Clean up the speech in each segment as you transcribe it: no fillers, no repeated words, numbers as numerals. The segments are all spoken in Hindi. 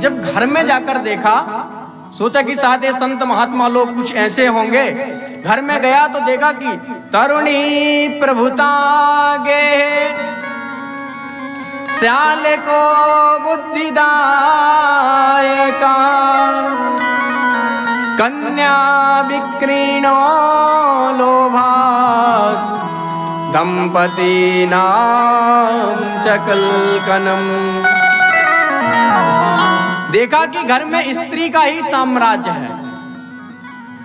जब घर में जाकर देखा, सोचा कि साधे संत महात्मा लोग कुछ ऐसे होंगे। घर में गया तो देखा कि तरुणी प्रभुतागे श्याल को बुद्धिदायका कन्या विक्रीणो लोभात् दंपती नाम चकलकनम। देखा कि घर में स्त्री का ही साम्राज्य है।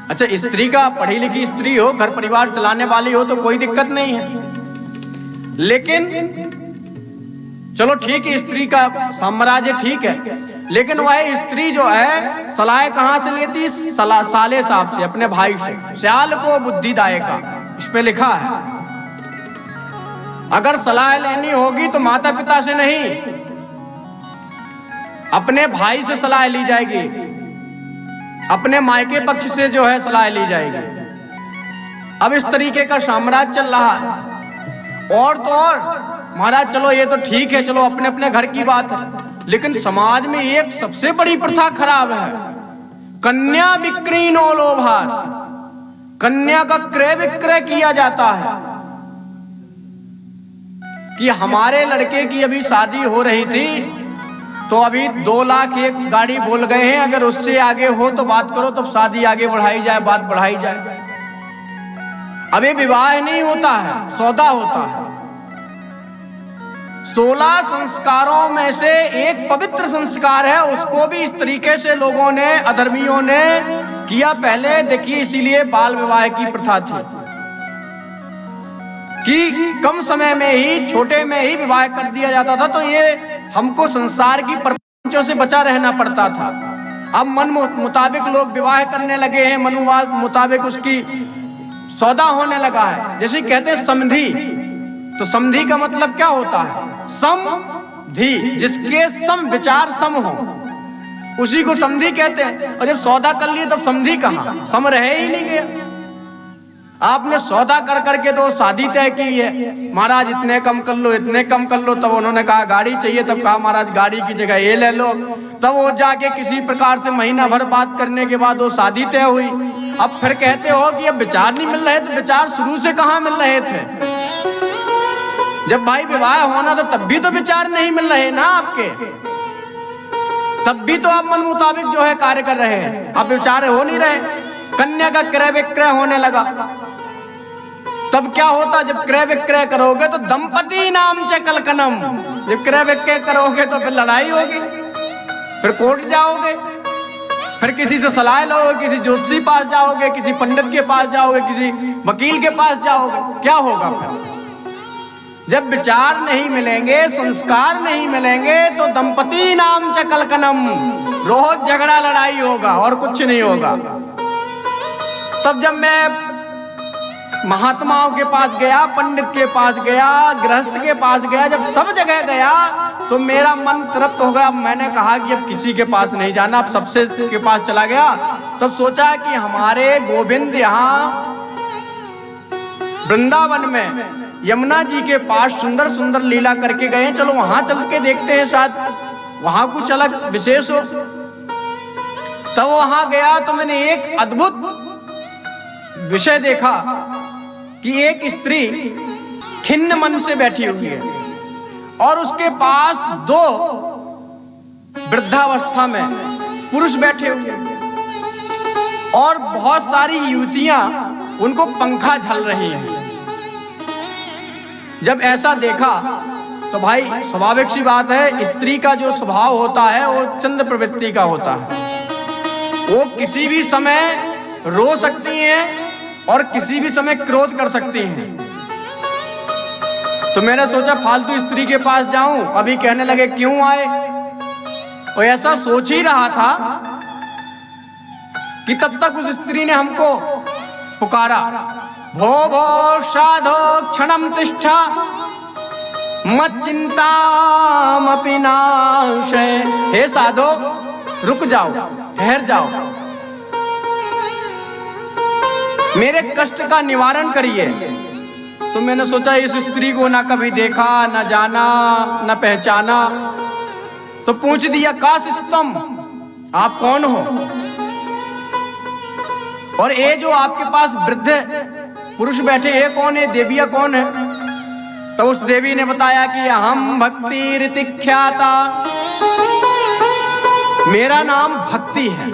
अच्छा, स्त्री का पढ़ी लिखी स्त्री हो, घर परिवार चलाने वाली हो तो कोई दिक्कत नहीं है, लेकिन चलो ठीक है, स्त्री का साम्राज्य ठीक है, लेकिन वह स्त्री जो है सलाह कहां से लेती? साले साहब से, अपने भाई से। श्याल को बुद्धिदायका इस पे लिखा है। अगर सलाह लेनी होगी तो माता पिता से नहीं, अपने भाई से सलाह ली जाएगी, अपने मायके पक्ष से जो है सलाह ली जाएगी। अब इस तरीके का साम्राज्य चल रहा है। और तो और महाराज चलो ये तो ठीक है, चलो अपने अपने घर की बात है, लेकिन समाज में एक सबसे बड़ी प्रथा खराब है, कन्या विक्रीणो लोभात्। कन्या का क्रय विक्रय किया जाता है कि हमारे लड़के की अभी शादी हो रही थी तो अभी 2 लाख एक गाड़ी बोल गए हैं, अगर उससे आगे हो तो बात करो, तो शादी आगे बढ़ाई जाए, बात बढ़ाई जाए। अभी विवाह नहीं होता है, सौदा होता है। 16 संस्कारों में से एक पवित्र संस्कार है, उसको भी इस तरीके से लोगों ने, अधर्मियों ने किया। पहले देखिए, इसीलिए बाल विवाह की प्रथा थी कि कम समय में ही, छोटे में ही विवाह कर दिया जाता था, तो ये हमको संसार की प्रपंचों से बचा रहना पड़ता था। अब मन मुताबिक लोग विवाह करने लगे हैं, मन मुताबिक उसकी सौदा होने लगा है। जैसे कहते हैं समधी, तो समधी का मतलब क्या होता है? समधी, जिसके सम विचार सम हो, उसी को समधी कहते हैं। और जब सौदा कर लिए तब समधी कहाँ, सम रहे ही नहीं गया। आपने सौदा कर करके तो शादी तय की है, महाराज इतने कम कर लो, इतने कम कर लो। तब उन्होंने कहा गाड़ी चाहिए, तब कहा महाराज गाड़ी की जगह ये ले लो। तब वो जाके किसी प्रकार से महीना भर बात करने के बाद वो शादी तय हुई। अब फिर कहते हो कि अब विचार नहीं मिल रहे, तो विचार शुरू से कहाँ मिल रहे थे? जब भाई विवाह होना था तब भी तो विचार नहीं मिल रहे ना आपके, तब भी तो आप मन मुताबिक जो है कार्य कर रहे हैं, अब विचार हो नहीं रहे। कन्या का क्रय विक्रय होने लगा, तब क्या होता? जब क्रय विक्रय करोगे तो दंपती नाम च कलकनम। जब क्रय विक्रय करोगे तो फिर लड़ाई होगी, फिर कोर्ट जाओगे, फिर किसी से सलाह लोगे, किसी ज्योतिषी पास जाओगे, किसी पंडित के पास जाओगे, किसी वकील के पास जाओगे। क्या होगा फिर? जब विचार नहीं मिलेंगे, संस्कार नहीं मिलेंगे, तो दंपती नाम च कलकनम, रोज झगड़ा लड़ाई होगा और कुछ नहीं होगा। तब जब मैं महात्माओं के पास गया, पंडित के पास गया, गृहस्थ के पास गया, जब सब जगह गया तो मेरा मन तृप्त हो गया। मैंने कहा कि अब किसी के पास नहीं जाना, अब सबसे के पास चला गया। तब सोचा कि हमारे गोविंद यहाँ वृंदावन में यमुना जी के पास सुंदर सुंदर लीला करके गए, चलो वहां चल के देखते हैं, शायद वहां कुछ अलग विशेष हो। तब वहां गया तो मैंने एक अद्भुत विषय देखा कि एक स्त्री खिन्न मन से बैठी हुई है और उसके पास 2 वृद्धावस्था में पुरुष बैठे हुए हैं और बहुत सारी युवतियां उनको पंखा झल रही हैं। जब ऐसा देखा तो भाई स्वाभाविक सी बात है, स्त्री का जो स्वभाव होता है वो चंद्र प्रवृत्ति का होता है। वो किसी भी समय रो सकती हैं और किसी भी समय क्रोध कर सकती हैं। तो मैंने सोचा फालतू स्त्री के पास जाऊं, अभी कहने लगे क्यों आए। और ऐसा सोच ही रहा था कि तब तक उस स्त्री ने हमको पुकारा, भो भो साधो क्षणम तिष्ठा मच्चिंतामपि नाशय। हे साधो रुक जाओ, ठहर जाओ, मेरे कष्ट का निवारण करिए। तो मैंने सोचा इस स्त्री को ना कभी देखा, ना जाना, ना पहचाना, तो पूछ दिया कासिस्तम, आप कौन हो? और ये जो आपके पास वृद्ध पुरुष बैठे ये कौन है, देविया कौन है? तो उस देवी ने बताया कि हम भक्ति ऋतिख्याता, मेरा नाम भक्ति है,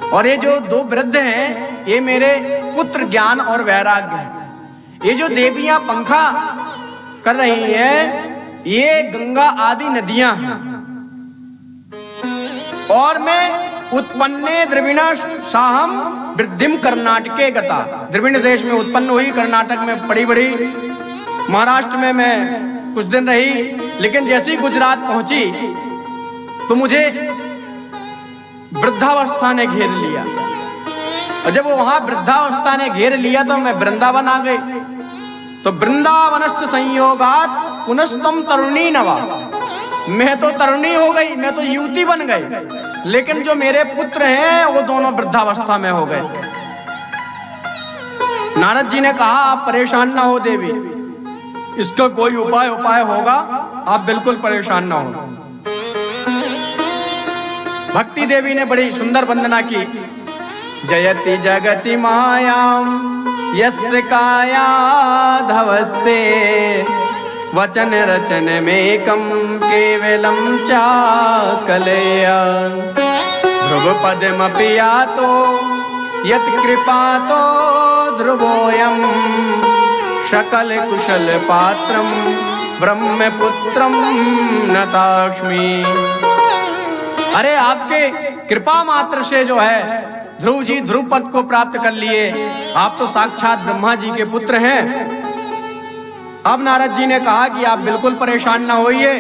और ये जो दो वृद्ध हैं ये मेरे पुत्र ज्ञान और वैराग्य है। ये जो देवियां पंखा कर रही हैं ये गंगा आदि नदियां हैं, और मैं उत्पन्ने द्रविणा साहम वृद्धिम कर्नाटके गता, द्रविण देश में उत्पन्न हुई, कर्नाटक में पड़ी बड़ी, महाराष्ट्र में मैं कुछ दिन रही, लेकिन जैसे ही गुजरात पहुंची तो मुझे वृद्धावस्था ने घेर लिया, और जब वहां वृद्धावस्था ने घेर लिया तो मैं वृंदावन आ गई। तो वृंदावनस्थ संयोगात पुनस्तम तरुणी नवा, मैं तो तरुणी हो गई, मैं तो युवती बन गई, लेकिन जो मेरे पुत्र हैं वो दोनों वृद्धावस्था में हो गए। नारद जी ने कहा आप परेशान ना हो देवी, इसका कोई उपाय होगा, आप बिल्कुल परेशान ना हो। भक्ति देवी ने बड़ी सुंदर वंदना की। जयति जगति मायाम यस्य काया धवस्ते, वचन रचन मेकम केवलम चाकलेया, ध्रुव पदमपि यातो यत् कृपातो ध्रुवोयम, शकल कुशल पात्रम ब्रह्मपुत्रम नतास्मि। अरे आपके कृपा मात्र से जो है ध्रुव जी ध्रुव पद को प्राप्त कर लिए, आप तो साक्षात ब्रह्मा जी के पुत्र हैं। अब नारद जी ने कहा कि आप बिल्कुल परेशान ना होइए।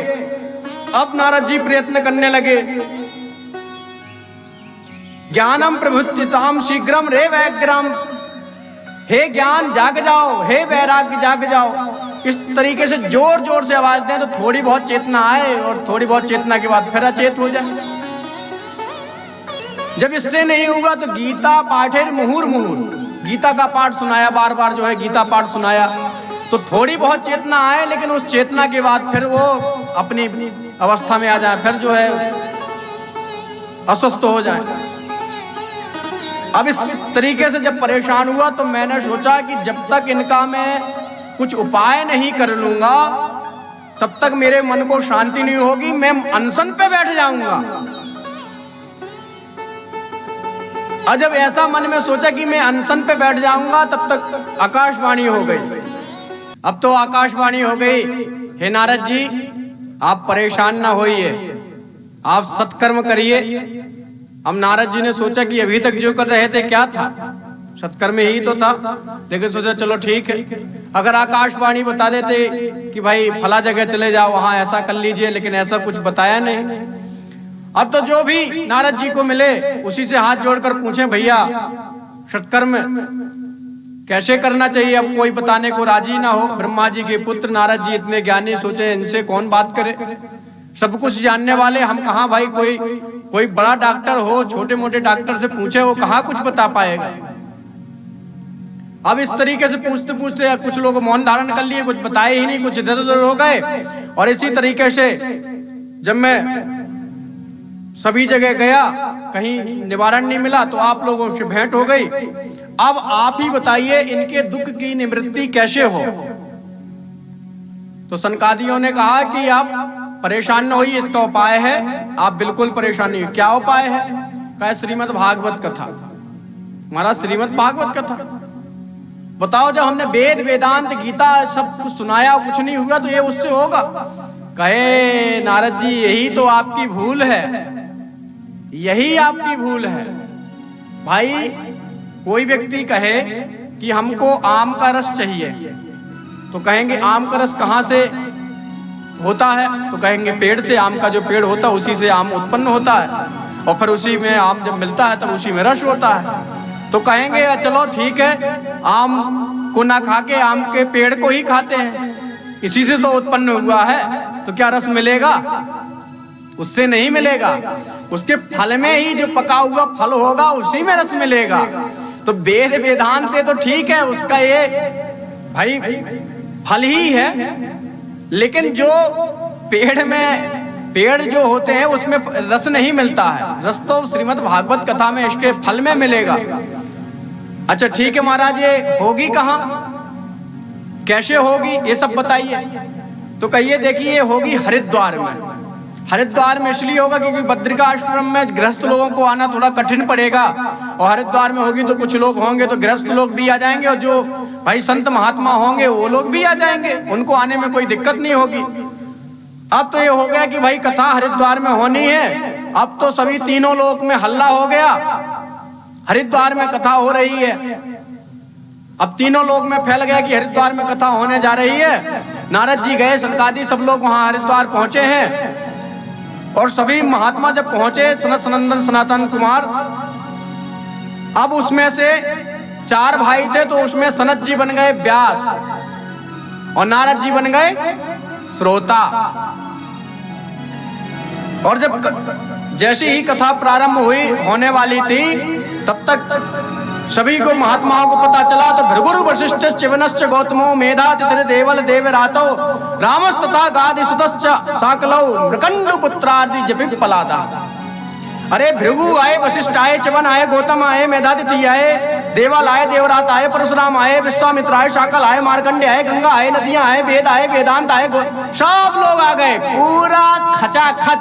अब नारद जी प्रयत्न करने लगे। ज्ञानम प्रभुत्तिताम शीघ्रम रे वैग्रम, हे ज्ञान जाग जाओ, हे वैराग्य जाग जाओ। इस तरीके से जोर जोर से आवाज दें तो थोड़ी बहुत चेतना आए, और थोड़ी बहुत चेतना के बाद फिर अचेत हो जाए। जब इससे नहीं होगा तो गीता पाठेर मुहुर मुहुर, गीता का पाठ सुनाया, बार बार जो है गीता पाठ सुनाया, तो थोड़ी बहुत चेतना आए, लेकिन उस चेतना के बाद फिर वो अपनी अवस्था में आ जाए, फिर जो है अस्वस्थ हो जाए। अब इस तरीके से जब परेशान हुआ तो मैंने सोचा कि जब तक इनका मैं कुछ उपाय नहीं कर लूंगा तब तक मेरे मन को शांति नहीं होगी, मैं अनशन पे बैठ जाऊंगा। और जब ऐसा मन में सोचा कि मैं अनशन पे बैठ जाऊंगा तब तक आकाशवाणी हो गई। अब तो आकाशवाणी हो गई, हे नारद जी आप परेशान ना होइए, आप सत्कर्म करिए। हम नारद जी ने सोचा कि अभी तक जो कर रहे थे क्या था, सत्कर्म ही तो था, लेकिन सोचा चलो ठीक है, अगर आकाशवाणी बता देते कि भाई फला जगह चले जाओ, वहां ऐसा कर लीजिए, लेकिन ऐसा कुछ बताया नहीं। अब तो जो भी नारद जी को मिले उसी से हाथ जोड़कर पूछे भैया सत्कर्म कैसे करना चाहिए। अब कोई बताने को राजी ना हो। ब्रह्मा जी के पुत्र नारद जी इतने ज्ञानी, सोचे इनसे कौन बात करे, सब कुछ जानने वाले, हम कहाँ भाई कोई बड़ा डॉक्टर हो, छोटे मोटे डॉक्टर से पूछे वो कहाँ कुछ बता पाएगा। अब इस तरीके से पूछते पूछते कुछ लोग मौन धारण कर लिए, कुछ बताए ही नहीं, कुछ इधर उधर हो गए। और इसी तरीके से जब मैं सभी जगह गया कहीं निवारण नहीं मिला तो आप लोगों से भेंट हो गई। अब आप ही बताइए इनके दुख की निवृत्ति कैसे हो। तो सनकादियों ने कहा कि आप परेशान न होइए, इसका उपाय है, आप बिल्कुल परेशान नहीं। क्या उपाय है? कहा श्रीमद् भागवत कथा। महाराज श्रीमद् भागवत कथा बताओ, जब हमने वेद वेदांत गीता सब कुछ सुनाया कुछ नहीं हुआ तो ये उससे होगा? कहे नारद जी यही तो आपकी भूल है, यही आपकी भूल है। भाई कोई व्यक्ति कहे कि हमको आम का रस चाहिए तो कहेंगे आम का रस कहाँ से होता है? तो कहेंगे पेड़ से, आम का जो पेड़ होता है उसी से आम उत्पन्न होता है, और फिर उसी में आम जब मिलता है तब उसी में रस होता है। तो कहेंगे चलो ठीक है, आम को ना खा के आम के पेड़ को ही खाते हैं, इसी से तो उत्पन्न हुआ है, तो क्या रस मिलेगा? उससे नहीं मिलेगा, उसके फल में ही जो पका हुआ फल होगा उसी में रस मिलेगा। तो वेद वेदांत तो ठीक है, उसका ये भाई फल ही है, लेकिन जो पेड़ जो होते हैं उसमें रस नहीं मिलता है। रस तो श्रीमद् भागवत कथा में इसके फल में मिलेगा। अच्छा ठीक है महाराज, ये होगी कहाँ, कैसे होगी, ये सब बताइए। तो कहिए देखिए ये होगी हरिद्वार में। हरिद्वार में इसलिए होगा क्योंकि बद्रिका आश्रम में गृहस्थ लोगों को आना थोड़ा कठिन पड़ेगा, और हरिद्वार में होगी तो कुछ लोग होंगे तो गृहस्थ लोग भी आ जाएंगे, और जो भाई संत महात्मा होंगे वो लोग भी आ जाएंगे, उनको आने में कोई दिक्कत नहीं होगी। अब तो ये हो गया कि भाई कथा हरिद्वार में होनी है, अब तो सभी तीनों लोक में हल्ला हो गया, हरिद्वार में कथा हो रही है। अब तीनों लोक में फैल गया कि हरिद्वार में कथा होने जा रही है। नारद जी गए, सनकादि सब लोग वहां हरिद्वार पहुंचे हैं, और सभी महात्मा जब पहुंचे, सनत सनंदन सनातन कुमार, अब उसमें से 4 भाई थे, तो उसमें सनत जी बन गए व्यास और नारद जी बन गए श्रोता। और जब जैसी ही कथा प्रारंभ हुई होने वाली थी, तब तक सभी को महात्माओं को पता चला। तो भृगुरु वशिष्ठ चिवनश्च गौतमो मेधातिथिर देवल देवरातो रामस् तथा गादि सुतश्च साकलौ मृकंडु पुत्रादि जपि पलादा। अरे भृगु आए, वशिष्ठ आए, चिवन आए, गौतम आए, मेधातिथि आए, देवल आए, देवरात आए, परशुराम आए, विश्वामित्र आए, शाकल आए, मार्कंडे आए, गंगा आए, नदियां आए, वेद आए, वेदांत आए, सब लोग आ गए, पूरा खचाखच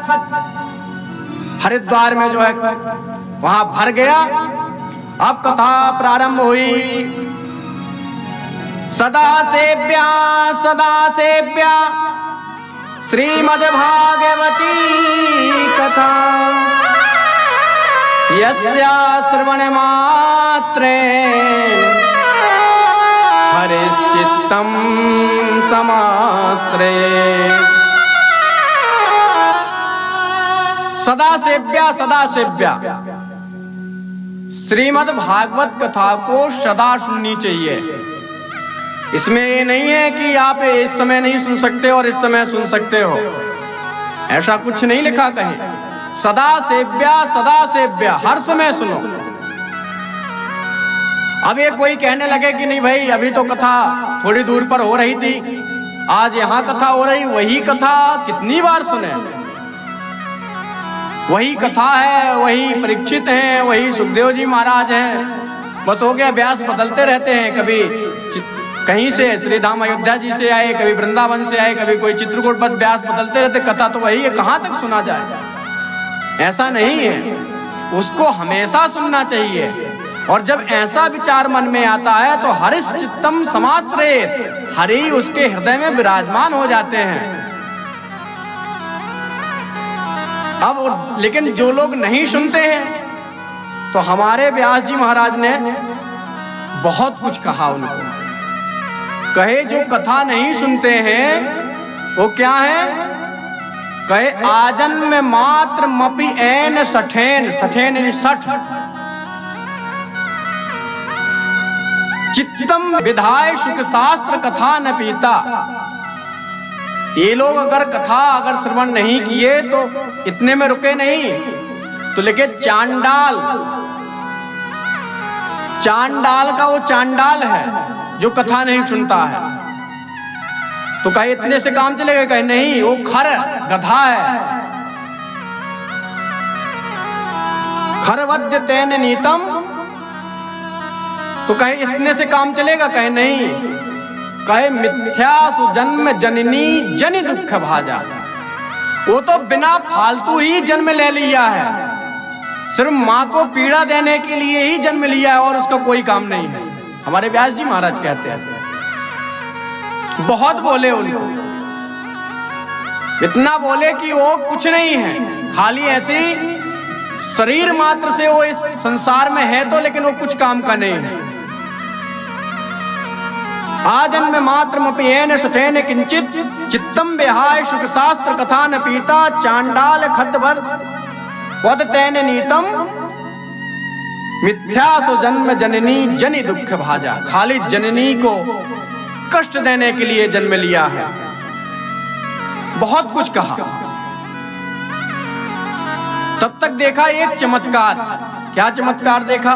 हरिद्वार में जो है वहां भर गया। अब कथा प्रारंभ हुई। सदा सेव्या श्रीमद् भागवती कथा, यस्या श्रवण मात्रे हरिश्चित्तं समाश्रयेत्। सदा सेव्या श्रीमद् भागवत कथा को सदा सुननी चाहिए। इसमें ये नहीं है कि आप इस समय नहीं सुन सकते और इस समय सुन सकते हो, ऐसा कुछ नहीं लिखा कहीं। सदा सेव्या हर समय सुनो। अब ये कोई कहने लगे कि नहीं भाई अभी तो कथा थोड़ी दूर पर हो रही थी, आज यहाँ कथा हो रही, वही कथा कितनी बार सुने, वही कथा है, वही परीक्षित हैं, वही सुखदेव जी महाराज हैं, बस हो गया। व्यास बदलते रहते हैं, कभी कहीं से श्री धाम अयोध्या जी से आए, कभी वृंदावन से आए, कभी कोई चित्रकूट, बस व्यास बदलते रहते, कथा तो वही है, कहाँ तक सुना जाए, ऐसा नहीं है। उसको हमेशा सुनना चाहिए। और जब ऐसा विचार मन में आता है तो हरिश्चित्तम समाश्रयेत्, हरि उसके हृदय में विराजमान हो जाते हैं। अब लेकिन जो लोग नहीं सुनते हैं, तो हमारे व्यास जी महाराज ने बहुत कुछ कहा उनको। कहे जो कथा नहीं सुनते हैं वो क्या है, कहे आजन्म मात्र मपि ऐन सठेन, सठेन 60 चित्तम विधाय सुख शास्त्र कथा न पीता। ये लोग अगर कथा अगर श्रवण नहीं किए तो इतने में रुके नहीं, तो लेके चांडाल का वो चांडाल है जो कथा नहीं सुनता है, तो कहे इतने से काम चलेगा, कहे नहीं वो खर गधा है। खरवद्य तेन नीतम, तो कहे इतने से काम चलेगा, कहे नहीं, कहे मिथ्या सुजन्म जननी जनि दुख भाजा। वो तो बिना फालतू ही जन्म ले लिया है, सिर्फ माँ को पीड़ा देने के लिए ही जन्म लिया है और उसका कोई काम नहीं है। हमारे व्यास जी महाराज कहते हैं, बहुत बोले उनको, इतना बोले कि वो कुछ नहीं है, खाली ऐसी शरीर मात्र से वो इस संसार में है तो, लेकिन वो कुछ काम का नहीं है। आजन्म मात्र मपियेन सठेन किंचित चित्तम विहाय सुख शास्त्र कथा न पीता चांडाल खद्वर वद तेन नीतम मिथ्या सो जन्म जननी जनि दुख भाजा। खाली जननी को कष्ट देने के लिए जन्म लिया है। बहुत कुछ कहा। तब तक देखा एक चमत्कार। क्या चमत्कार देखा?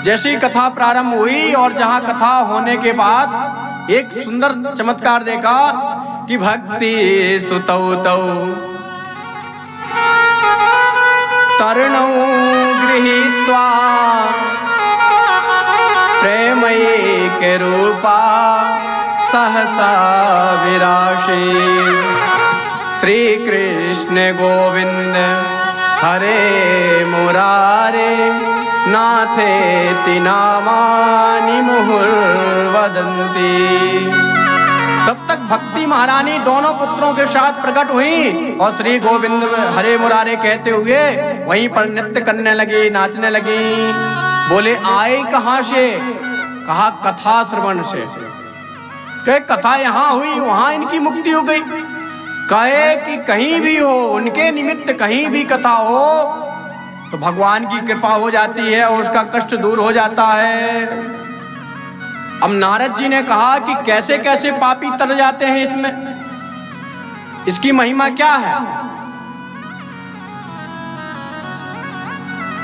जैसी कथा प्रारंभ हुई और जहां कथा होने के बाद एक सुंदर चमत्कार देखा कि भक्ति सुतौ तौ तरुणौ गृहीत्वा प्रेमैक रूपा सहसा विराशे श्री कृष्ण गोविंद हरे मुरारे नाथेति नामानि मुहुर्वदन्ति। तब तक भक्ति महारानी दोनों पुत्रों के साथ प्रकट हुई और श्री गोविंद हरे मुरारे कहते हुए वहीं पर नृत्य करने लगी, नाचने लगी। बोले आए कहां से? कहा कथा श्रवण से। कहे कथा यहाँ हुई, वहां इनकी मुक्ति हो गई। कहे कि कहीं भी हो, उनके निमित्त कहीं भी कथा हो तो भगवान की कृपा हो जाती है और उसका कष्ट दूर हो जाता है। अब नारद जी ने कहा कि कैसे कैसे पापी तर जाते हैं इसमें, इसकी महिमा क्या है?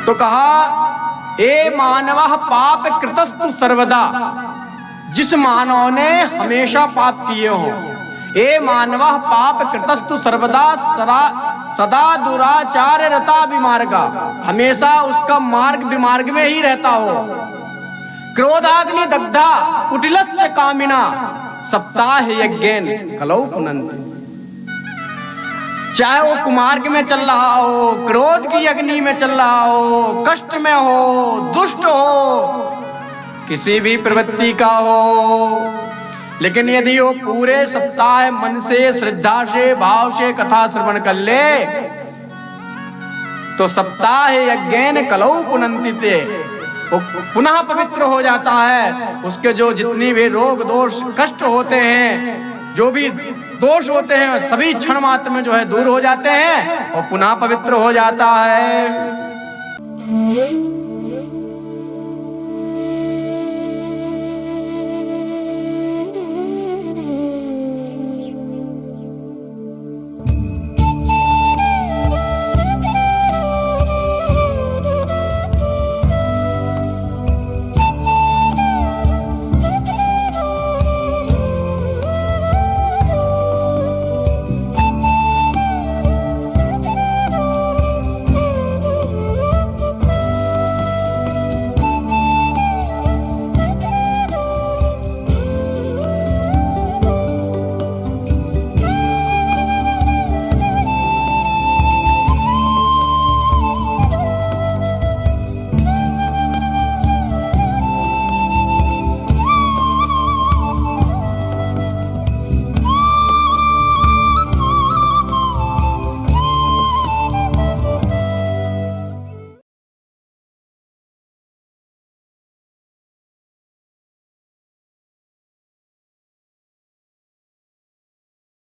तो कहा ए मानवः पाप कृतस्तु सर्वदा, जिस मानव ने हमेशा पाप किए हो। ए मानवः पाप कृतस्तु सर्वदा सदा दुराचार रता विमार्गा, हमेशा उसका मार्ग विमार्ग में ही रहता हो। क्रोधाग्नि दग्धा कुटिलश्च कामिना सप्ताह यज्ञेन कलौ पुनन्ति। चाहे वो कुमार्ग में चल रहा हो, क्रोध की अग्नि में चल रहा हो, कष्ट में हो, दुष्ट हो, किसी भी प्रवृत्ति का हो, लेकिन यदि वो पूरे सप्ताह मन से श्रद्धा से भाव से कथा श्रवण कर ले तो सप्ताह यज्ञेन कलौ पुनन्ति ते, वो पुनः पवित्र हो जाता है। उसके जो जितनी भी रोग दोष कष्ट होते हैं, जो भी दोष होते हैं, सभी क्षण मात्र में जो है दूर हो जाते हैं और पुनः पवित्र हो जाता है।